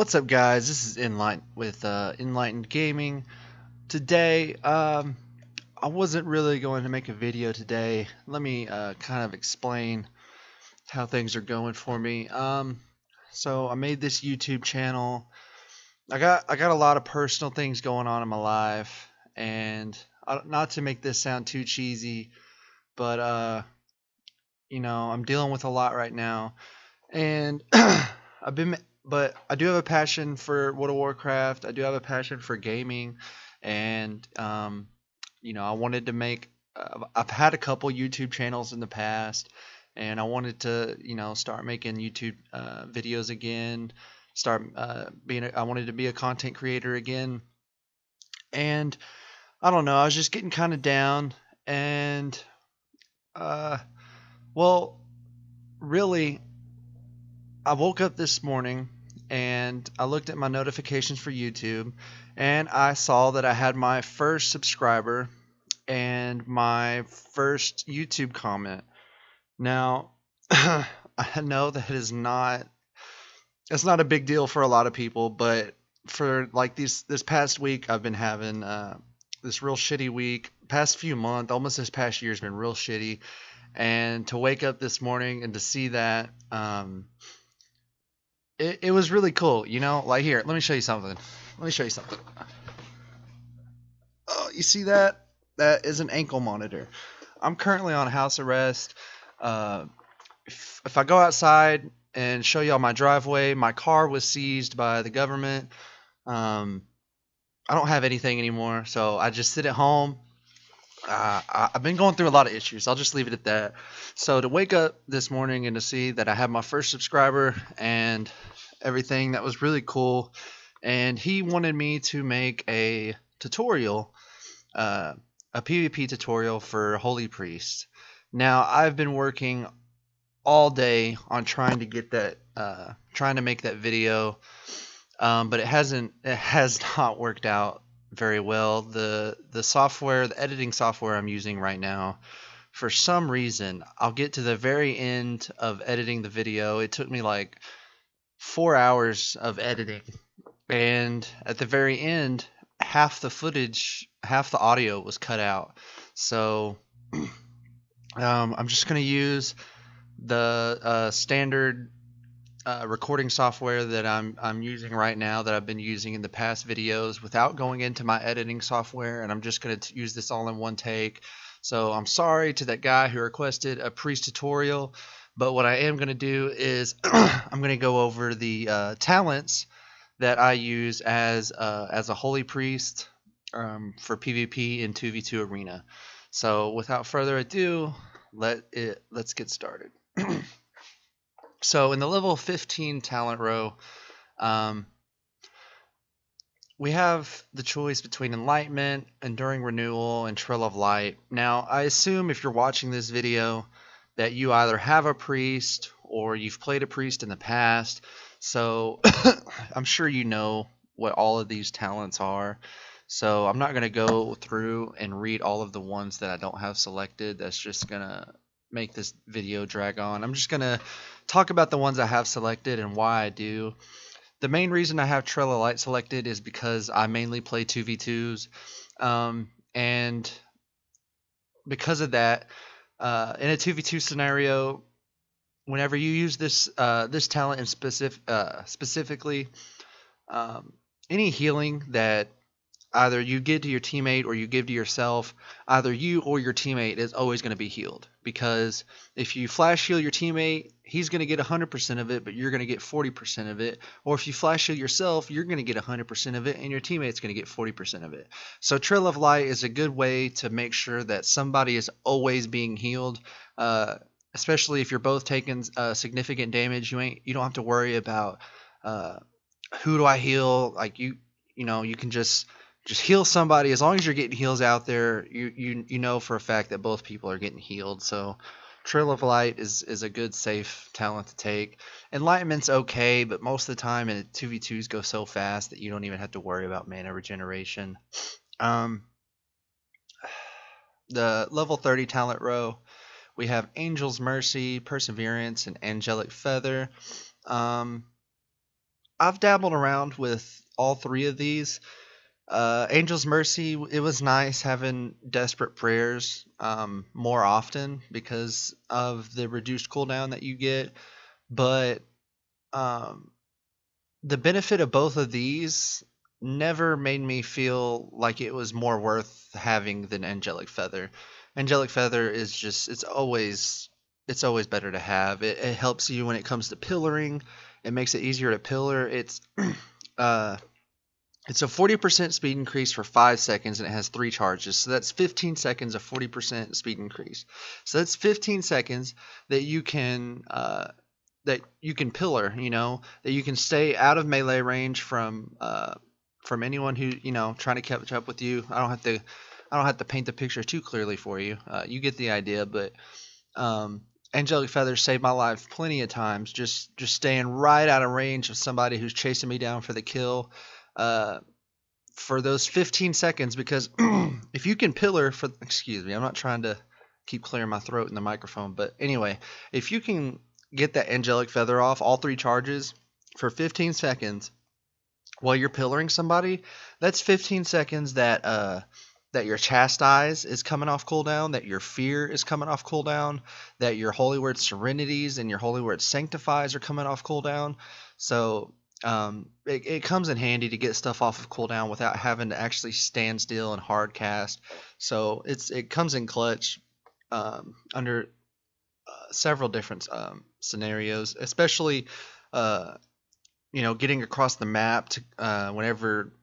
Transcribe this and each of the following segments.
What's up, guys? This is Enlighten with Enlightened Gaming. Today, I wasn't really going to make a video today. Let me kind of explain how things are going for me. So I made this YouTube channel. I got a lot of personal things going on in my life, and not to make this sound too cheesy, but I'm dealing with a lot right now, and but I do have a passion for World of Warcraft. I do have a passion for gaming, and I wanted to make. I've had a couple YouTube channels in the past, and I wanted to, start making YouTube videos again. Start I wanted to be a content creator again, and I don't know. I was just getting kind of down, and uh, well, really, I woke up this morning and I looked at my notifications for YouTube, and I saw that I had my first subscriber and my first YouTube comment. Now, I know that it's not a big deal for a lot of people, but for like this past week, I've been having this real shitty week. Past few months, almost this past year has been real shitty, and to wake up this morning and to see that. It was really cool, like, here, let me show you something. Oh, you see that? That is an ankle monitor. I'm currently on house arrest. If I go outside and show y'all my driveway, my car was seized by the government. I don't have anything anymore, so I just sit at home. I've been going through a lot of issues. I'll just leave it at that. So to wake up this morning and to see that I have my first subscriber and everything, that was really cool. And he wanted me to make a tutorial, a PvP tutorial for Holy Priest. Now, I've been working all day on trying to get that, trying to make that video, but it has not worked out very well. The software, the editing software I'm using right now, for some reason, I'll get to the very end of editing the video. It took me like 4 hours of editing, and at the very end, half the audio was cut out. So I'm just gonna use the standard recording software that I'm using right now, that I've been using in the past videos, without going into my editing software, and I'm just going to use this all in one take. So I'm sorry to that guy who requested a priest tutorial, but what I am going to do is I'm going to go over the talents that I use as a holy priest for PvP in 2v2 arena. So without further ado, let's get started. So in the level 15 talent row, we have the choice between Enlightenment, Enduring Renewal, and Trail of Light. Now, I assume if you're watching this video that you either have a priest or you've played a priest in the past. So I'm sure you know what all of these talents are. So I'm not going to go through and read all of the ones that I don't have selected. That's just going to make this video drag on. I'm just going to talk about the ones I have selected and why I do. The main reason I have Trail of Light selected is because I mainly play 2v2s, and because of that, in a 2v2 scenario, whenever you use this talent in specifically, any healing that either you give to your teammate or you give to yourself, either you or your teammate is always going to be healed. Because if you flash heal your teammate, he's going to get 100% of it, but you're going to get 40% of it. Or if you flash heal yourself, you're going to get 100% of it, and your teammate's going to get 40% of it. So Trail of Light is a good way to make sure that somebody is always being healed, especially if you're both taking significant damage. You don't have to worry about who do I heal. Like you can just heal somebody. As long as you're getting heals out there, you know for a fact that both people are getting healed. So Trail of Light is a good, safe talent to take. Enlightenment's okay, but most of the time 2v2s go so fast that you don't even have to worry about mana regeneration. The level 30 talent row, we have Angel's Mercy, Perseverance, and Angelic Feather. I've dabbled around with all three of these. Angel's Mercy, it was nice having Desperate Prayers more often because of the reduced cooldown that you get. But um, the benefit of both of these never made me feel like it was more worth having than Angelic Feather. Angelic Feather is just it's always better to have. It helps you when it comes to pillaring. It makes it easier to pillar. Uh it's a 40% speed increase for 5 seconds and it has 3 charges. So that's 15 seconds of 40% speed increase. So that's 15 seconds that you can pillar, that you can stay out of melee range from anyone who, trying to catch up with you. I don't have to paint the picture too clearly for you. You get the idea, but Angelic Feather saved my life plenty of times, just staying right out of range of somebody who's chasing me down for the kill. Uh, for those 15 seconds, because if you can pillar for, excuse me, I'm not trying to keep clearing my throat in the microphone, but anyway, if you can get that Angelic Feather off, all 3 charges, for 15 seconds while you're pillaring somebody, that's 15 seconds that your Chastise is coming off cooldown, that your Fear is coming off cooldown, that your Holy Word Serenities and your Holy Word Sanctifies are coming off cooldown. So it comes in handy to get stuff off of cooldown without having to actually stand still and hard cast. So it comes in clutch under several different scenarios, especially getting across the map to whenever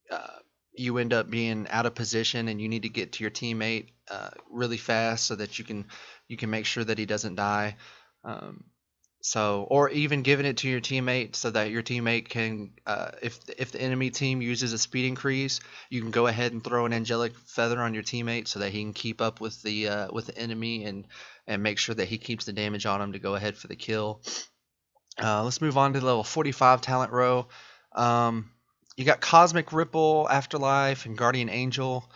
uh, you end up being out of position and you need to get to your teammate really fast so that you can make sure that he doesn't die. Um, or even giving it to your teammate so that your teammate can, if the enemy team uses a speed increase, you can go ahead and throw an Angelic Feather on your teammate so that he can keep up with the enemy and make sure that he keeps the damage on him to go ahead for the kill. Let's move on to the level 45 talent row. You got Cosmic Ripple, Afterlife, and Guardian Angel.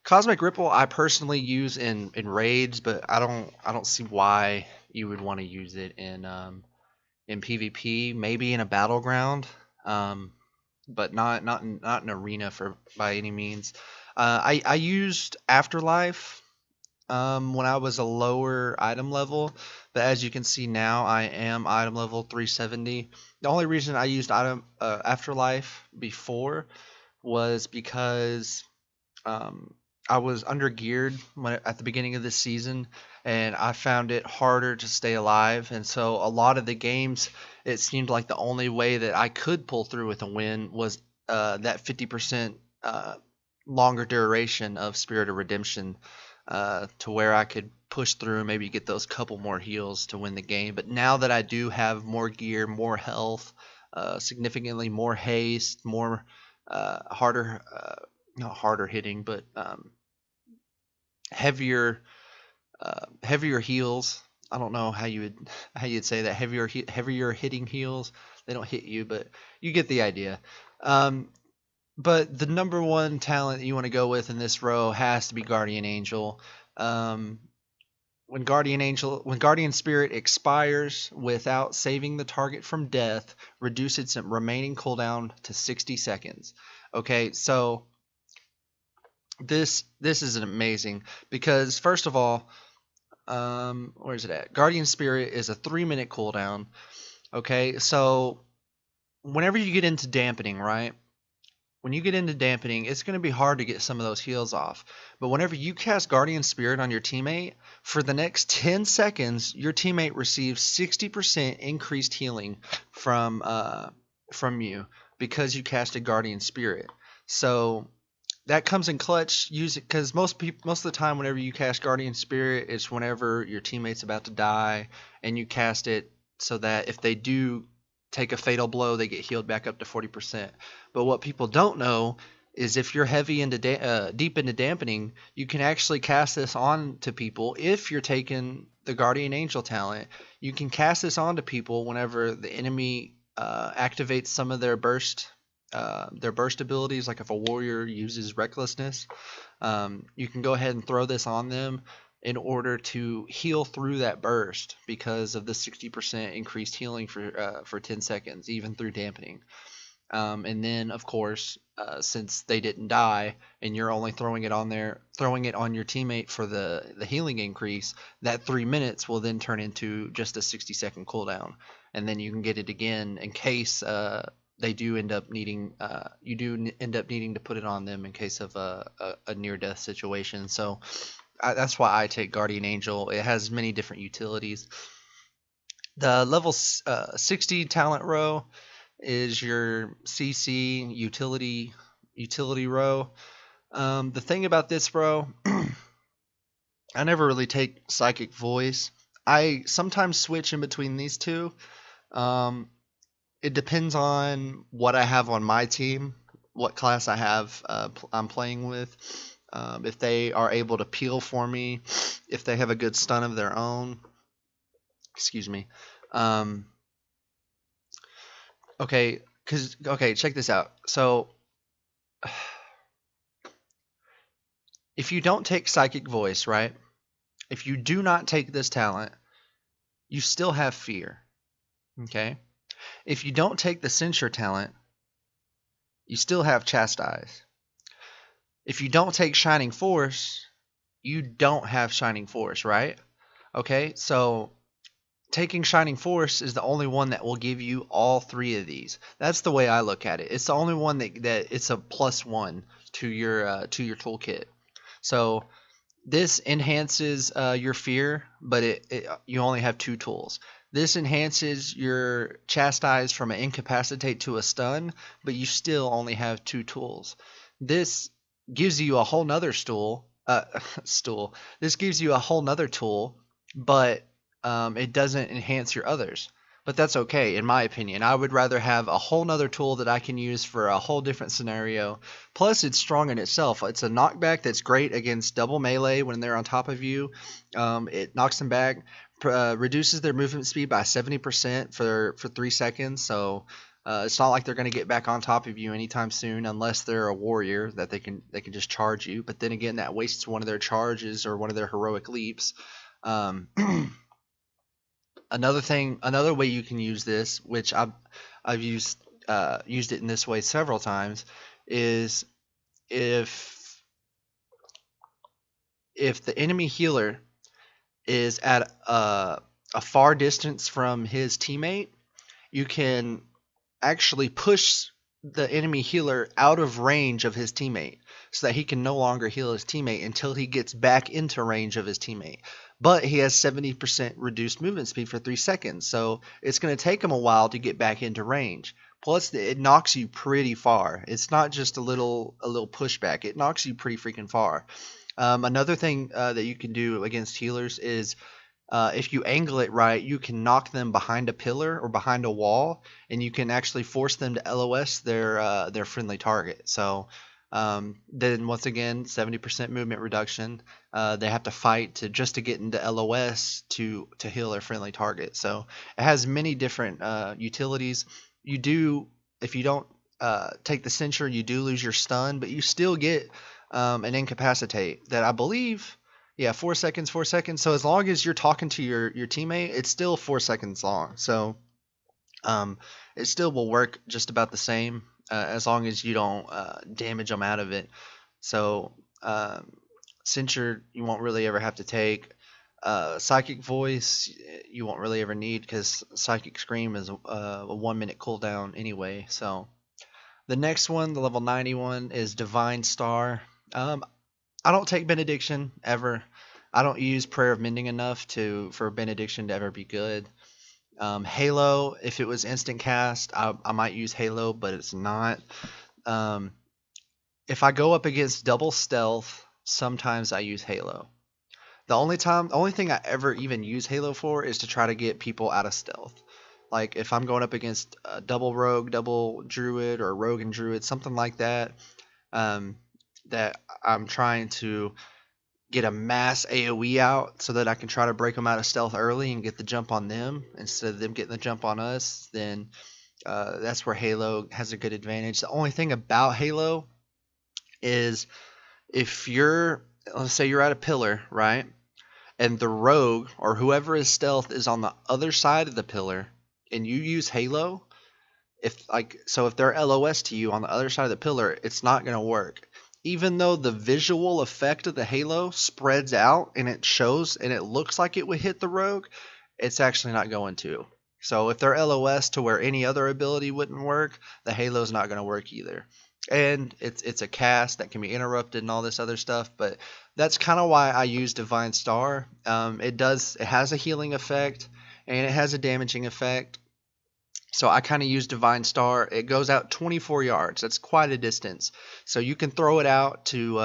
Cosmic Ripple I personally use in raids, but I don't see why you would want to use it in PvP. Maybe in a battleground, but not in arena for by any means. I used Afterlife when I was a lower item level, but as you can see now, I am item level 370. The only reason I used Afterlife before was because I was under geared at the beginning of this season, and I found it harder to stay alive. And so a lot of the games, it seemed like the only way that I could pull through with a win was that 50% longer duration of Spirit of Redemption, to where I could push through and maybe get those couple more heals to win the game. But now that I do have more gear, more health, significantly more haste, more harder, not harder hitting, but heavier heals. I don't know how you'd say that, heavier hitting heals. They don't hit you, but you get the idea. But the number one talent that you want to go with in this row has to be Guardian Angel. When Guardian Spirit expires without saving the target from death, reduce its remaining cooldown to 60 seconds. Okay, so this is amazing because first of all, where is it at? Guardian Spirit is a 3-minute cooldown. Okay, so whenever you get into dampening, right? When you get into dampening, it's going to be hard to get some of those heals off. But whenever you cast Guardian Spirit on your teammate, for the next 10 seconds, your teammate receives 60% increased healing from you because you casted Guardian Spirit. So that comes in clutch. Use it because most of the time, whenever you cast Guardian Spirit, it's whenever your teammate's about to die, and you cast it so that if they do take a fatal blow, they get healed back up to 40%. But what people don't know is if you're heavy into deep into dampening, you can actually cast this on to people. If you're taking the Guardian Angel talent, you can cast this on to people whenever the enemy activates some of their burst abilities. Like if a warrior uses recklessness, you can go ahead and throw this on them in order to heal through that burst because of the 60% increased healing for 10 seconds, even through dampening. And then, of course, since they didn't die, and you're only throwing it on your teammate for the healing increase, that 3 minutes will then turn into just a 60-second cooldown, and then you can get it again in case they do end up needing end up needing to put it on them in case of a near-death situation. So that's why I take Guardian Angel. It has many different utilities. The level 60 talent row is your CC utility row. The thing about this row, I never really take Psychic Voice. I sometimes switch in between these two. It depends on what I have on my team, what class I have I'm playing with. If they are able to peel for me, if they have a good stun of their own. Excuse me. Okay, check this out. So if you don't take Psychic Voice, right? If you do not take this talent, you still have Fear. Okay? If you don't take the Censure talent, you still have Chastise. If you don't take Shining Force, you don't have Shining Force, right? Okay, so taking Shining Force is the only one that will give you all three of these. That's the way I look at it. It's the only one that it's a +1 to your toolkit. So this enhances your Fear, but you only have 2 tools. This enhances your Chastise from an Incapacitate to a Stun, but you still only have 2 tools. This gives you a whole nother This gives you a whole nother tool, but it doesn't enhance your others. But that's okay, in my opinion. I would rather have a whole nother tool that I can use for a whole different scenario. Plus, it's strong in itself. It's a knockback that's great against double melee when they're on top of you. It knocks them back, reduces their movement speed by 70% for 3 seconds. So it's not like they're going to get back on top of you anytime soon, unless they're a warrior that they can just charge you. But then again, that wastes one of their charges or one of their heroic leaps. Another way you can use this, which I've used it in this way several times, is if the enemy healer is at a far distance from his teammate, you can actually push the enemy healer out of range of his teammate so that he can no longer heal his teammate until he gets back into range of his teammate. But he has 70% reduced movement speed for 3 seconds, so it's going to take him a while to get back into range. Plus, it knocks you pretty far. It's not just a little pushback. It knocks you pretty freaking far. Another thing that you can do against healers is if you angle it right, you can knock them behind a pillar or behind a wall, and you can actually force them to LOS their friendly target. So then once again, 70% movement reduction. They have to fight to get into LOS to heal their friendly target. So it has many different utilities. If you don't take the Censure, you do lose your stun, but you still get an Incapacitate that I believe, 4 seconds. So as long as you're talking to your teammate, it's still 4 seconds long. So it still will work just about the same as long as you don't damage them out of it. So Censure you won't really ever have to take. Psychic Voice you won't really ever need because Psychic Scream is a 1 minute cooldown anyway. So the next one, the level 91, is Divine Star. I don't take Benediction ever. I don't use Prayer of Mending enough for Benediction to ever be good. Halo, if it was instant cast, I might use Halo, but it's not. If I go up against double stealth, sometimes I use Halo. The only thing I ever even use Halo for is to try to get people out of stealth. Like if I'm going up against a double rogue, double druid, or rogue and druid, something like that, that I'm trying to get a mass AoE out so that I can try to break them out of stealth early and get the jump on them instead of them getting the jump on us, then that's where Halo has a good advantage. The only thing about Halo is if let's say you're at a pillar, right? and the rogue or whoever is stealth is on the other side of the pillar, and you use Halo, if they're LOS to you on the other side of the pillar, it's not going to work. Even though the visual effect of the Halo spreads out and it shows and it looks like it would hit the rogue, it's actually not going to. So if they're LOS to where any other ability wouldn't work, the Halo's not going to work either. And it's a cast that can be interrupted and all this other stuff, but that's kind of why I use Divine Star. It has a healing effect and it has a damaging effect. So I kind of use Divine Star. It goes out 24 yards. That's quite a distance. So you can throw it out to,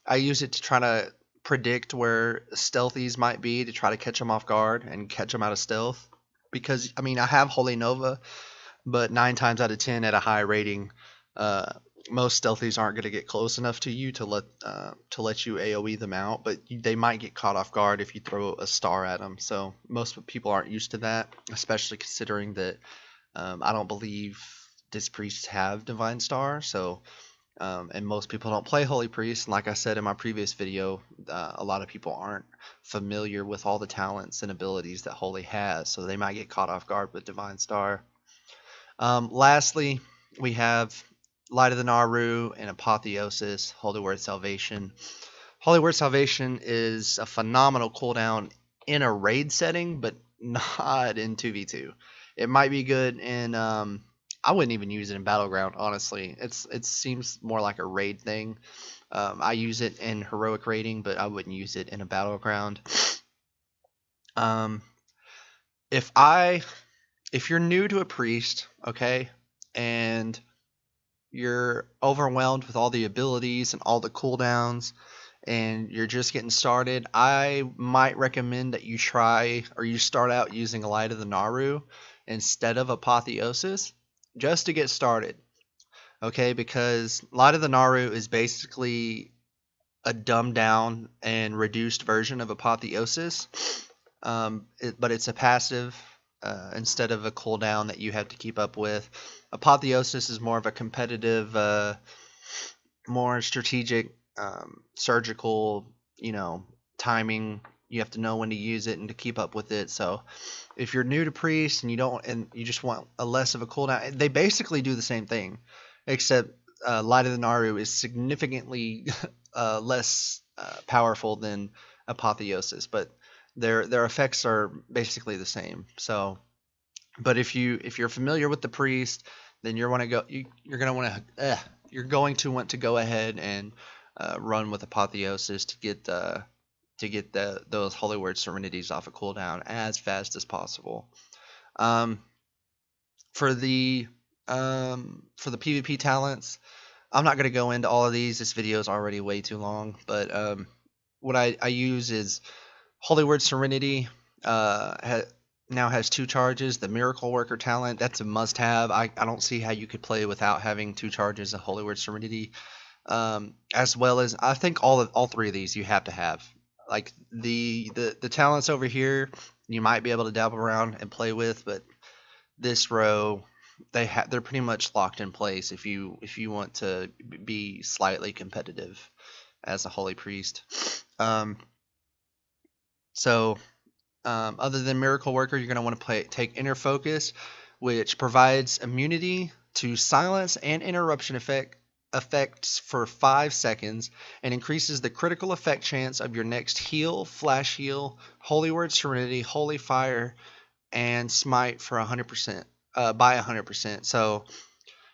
I use it to try to predict where stealthies might be to try to catch them off guard and catch them out of stealth. Because, I mean, I have Holy Nova, but 9 times out of 10 at a high rating, most stealthies aren't going to get close enough to you to let you AoE them out, but they might get caught off guard if you throw a star at them. So most people aren't used to that, especially considering that I don't believe Disc Priests have Divine Star, so and most people don't play Holy Priest. And like I said in my previous video, a lot of people aren't familiar with all the talents and abilities that Holy has, so they might get caught off guard with Divine Star. Lastly, we have Light of the Naru and Apotheosis, Holy Word Salvation. Holy Word Salvation is a phenomenal cooldown in a raid setting, but not in 2v2. It might be good in I wouldn't even use it in Battleground, honestly. It seems more like a raid thing. I use it in heroic raiding, but I wouldn't use it in a Battleground. If you're new to a priest, okay, and you're overwhelmed with all the abilities and all the cooldowns, and you're just getting started, I might recommend that you start out using Light of the Naru instead of Apotheosis, just to get started. Okay, because Light of the Naru is basically a dumbed down and reduced version of Apotheosis, but it's a passive instead of a cooldown that you have to keep up with. Apotheosis is more of a competitive, more strategic, surgical, timing. You have to know when to use it and to keep up with it. So if you're new to Priest and you just want a less of a cooldown, they basically do the same thing, except Light of the Naru is significantly less powerful than Apotheosis, but their effects are basically the same. So, but if you're familiar with the Priest, then you're going to want to go ahead and run with Apotheosis to get those Holy Word Serenities off of cooldown as fast as possible. For the PvP talents, I'm not going to go into all of these. This video is already way too long, but what I use is Holy Word Serenity. Now has 2 charges. The Miracle Worker talent, that's a must-have. I don't see how you could play without having 2 charges of Holy Word Serenity. As well as, I think all 3 of these you have to have. Like the talents over here, you might be able to dabble around and play with, but this row, they're pretty much locked in place if you want to be slightly competitive as a Holy Priest. Other than Miracle Worker, you're going to want to take Inner Focus, which provides immunity to silence and interruption effects for 5 seconds and increases the critical effect chance of your next heal, flash heal, Holy Word Serenity, Holy Fire, and Smite for 100%, by 100%. So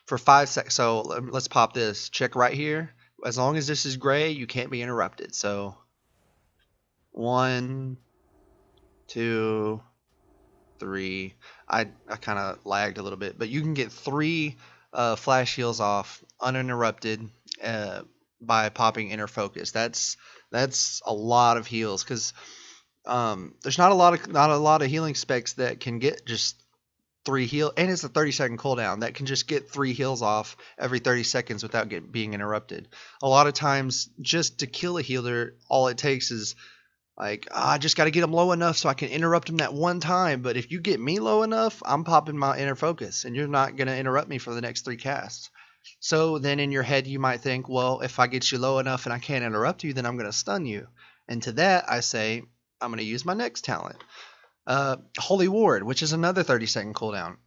for 5 seconds, so let's pop this. Check right here. As long as this is gray, you can't be interrupted. So 1, 2, 3. I kind of lagged a little bit, but you can get 3 flash heals off uninterrupted by popping Inner Focus. That's a lot of heals, because there's not a lot of healing specs that can get just 3 heal, and it's a 30-second cooldown that can just get 3 heals off every 30 seconds without being interrupted. A lot of times, just to kill a healer, all it takes is like, I just got to get them low enough so I can interrupt them that one time. But if you get me low enough, I'm popping my Inner Focus, and you're not going to interrupt me for the next 3 casts. So then in your head, you might think, well, if I get you low enough and I can't interrupt you, then I'm going to stun you. And to that, I say, I'm going to use my next talent. Holy Ward, which is another 30-second cooldown.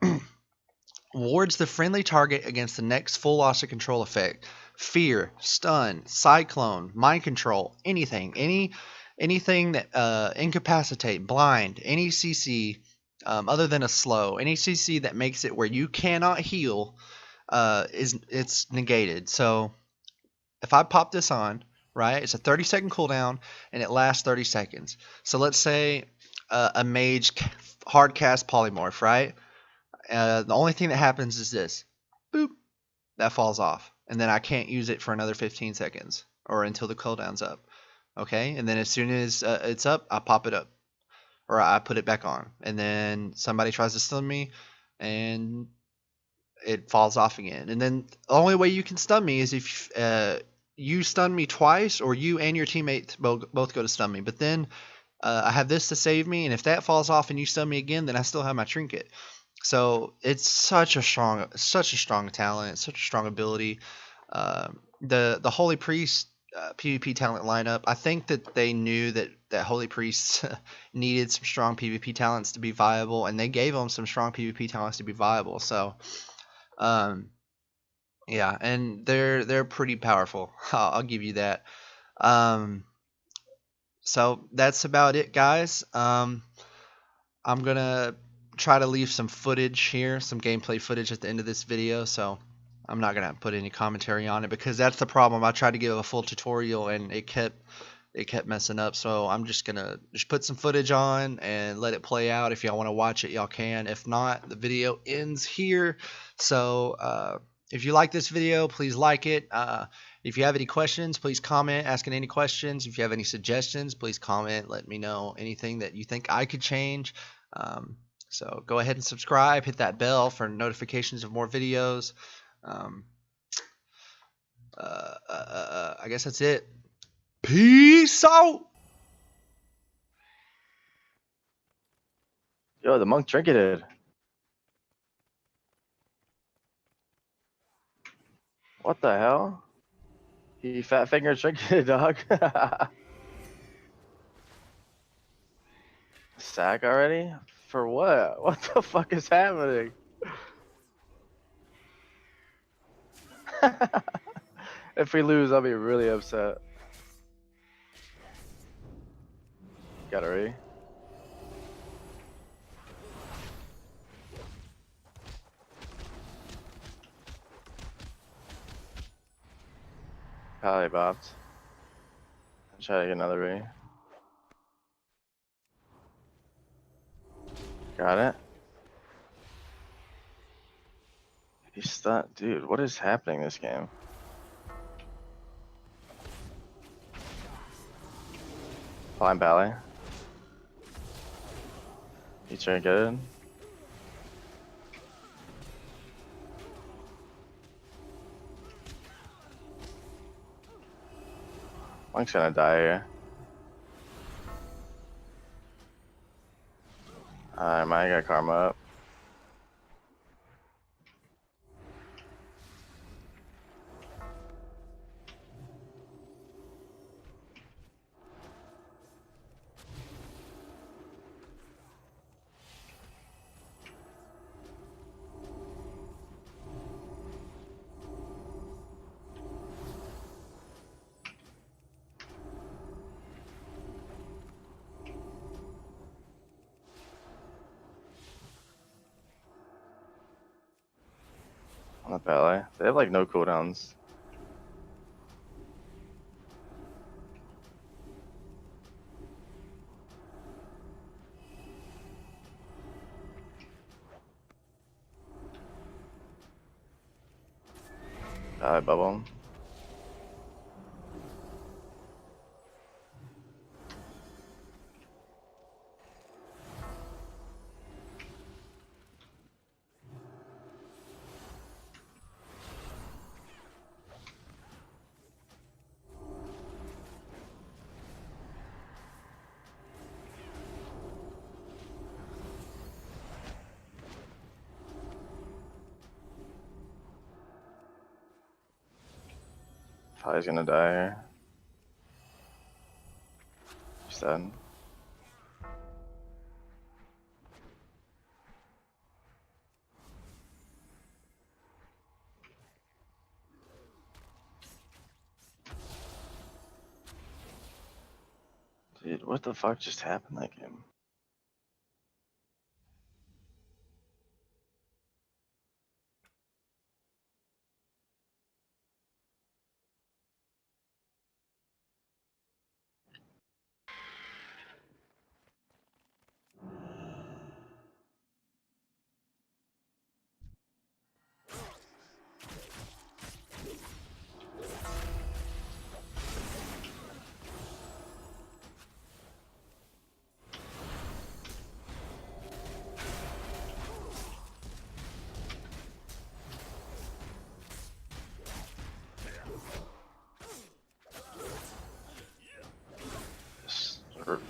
Wards the friendly target against the next full loss of control effect. Fear, stun, cyclone, mind control, anything. Anything that incapacitate, blind, any CC other than a slow, any CC that makes it where you cannot heal it's negated. So if I pop this on, right, it's a 30-second cooldown and it lasts 30 seconds. So let's say a mage hard cast polymorph, right? The only thing that happens is this, boop, that falls off, and then I can't use it for another 15 seconds or until the cooldown's up. Okay, and then as soon as it's up, I pop it up, or I put it back on, and then somebody tries to stun me, and it falls off again. And then the only way you can stun me is if you stun me twice, or you and your teammate both go to stun me. But then I have this to save me, and if that falls off and you stun me again, then I still have my trinket. So it's such a strong talent, such a strong ability. The Holy Priest PvP talent lineup, I think that they knew that Holy Priests needed some strong PvP talents to be viable, and they gave them some strong PvP talents to be viable. So, yeah, and they're pretty powerful. I'll give you that. So that's about it, guys. I'm gonna try to leave some footage here, some gameplay footage at the end of this video, so I'm not gonna put any commentary on it because that's the problem. I tried to give a full tutorial and it kept messing up, so I'm just gonna put some footage on and let it play out. If y'all want to watch it, y'all can. If not, the video ends here. So if you like this video, please like it. If you have any questions, please comment asking any questions. If you have any suggestions, please comment. Let me know anything that you think I could change. So go ahead and subscribe, hit that bell for notifications of more videos. I guess that's it. Peace out. Yo, the monk trinketed. What the hell? He fat finger trinketed, dog. Sack already? For what? What the fuck is happening? If we lose, I'll be really upset. Got it ready. Probably bopped. Try to get another ready. Got it. He's stunned. Dude, what is happening this game? Flying ballet. He's trying to get it. Monk's gonna die here. Alright, man, I got karma up. On the ballet. They have like no cooldowns. Bubble. Probably gonna die here. He's dead. Dude, what the fuck just happened that game?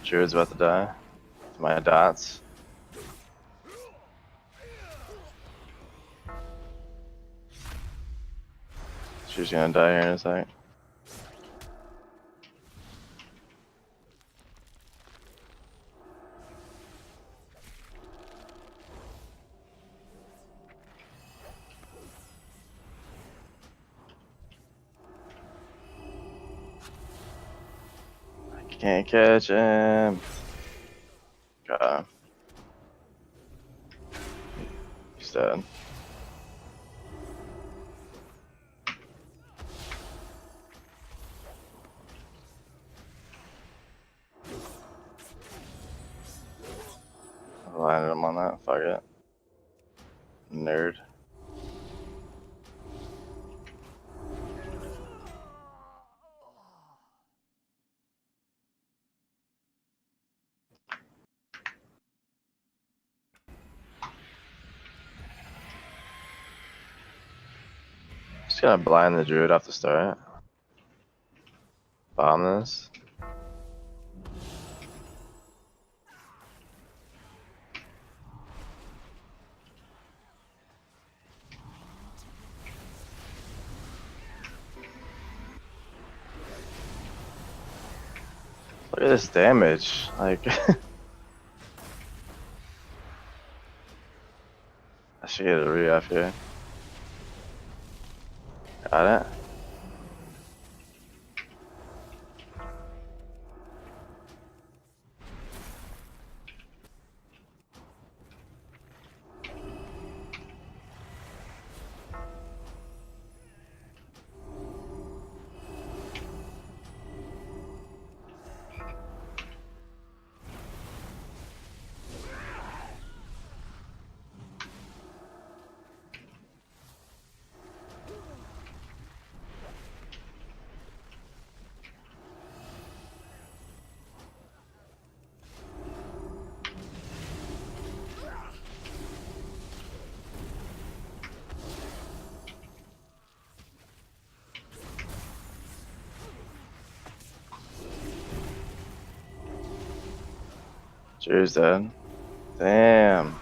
Druid's about to die. To my dots. She's gonna die here in a sec. I can't catch him. Got him. He's dead. I landed him on that. Fuck it. Nerd. Just gotta blind the druid off the start. Bomb this. Look at this damage. Like, I should get a re-off here. Got it. Cheers, dead. Damn.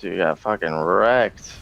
Dude got fucking wrecked.